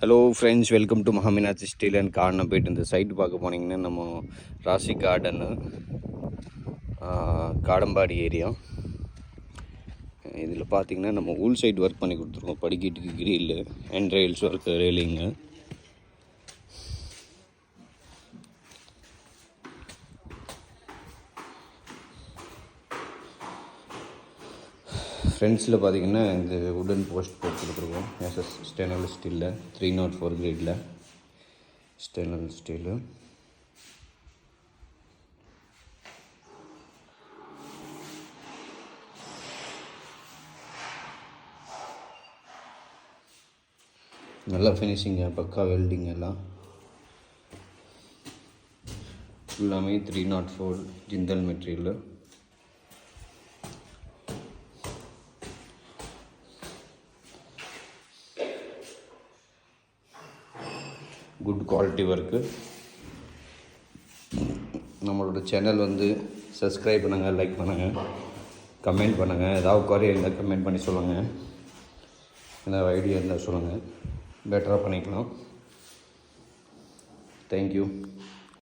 Hello friends, welcome to Mahameenakshi steel and garden. போயிட்டு இந்த site பார்க்க போனீங்கன்னா நம்ம ராசி கார்டனு காடம்பாடி ஏரியா. இதில் பார்த்தீங்கன்னா நம்ம ஊல் சைடு ஒர்க் பண்ணி கொடுத்துருக்கோம். படிக்கட்டுக்கு கிரில் அண்ட் ரெயில்ஸ் ஒர்க்கு, ரெயிலிங்கு. ஃப்ரெண்ட்ஸில் பார்த்தீங்கன்னா இந்த உடன் போஸ்ட் போட்டு கொடுத்துருக்கோம். எஸ்எஸ் ஸ்டெயின்லெஸ் ஸ்டீலில் 304 கிரேடில் ஸ்டெயின்லெஸ் ஸ்டீலு. நல்லா ஃபினிஷிங்க, பக்கா வெல்டிங் எல்லாம். ஃபுல்லாமே 304 Jindal material. Good quality work. நம்மளோட சேனல் சப்ஸ்கிரைப் பண்ணுங்கள், லைக் பண்ணுங்கள், கமெண்ட் பண்ணுங்கள். ஏதாவது குறை இருந்தால் கமெண்ட் பண்ணி சொல்லுங்கள். ஏதாவது ஐடியா இருந்தால் சொல்லுங்கள், பெட்டராக பண்ணிக்கலாம். தேங்க்யூ.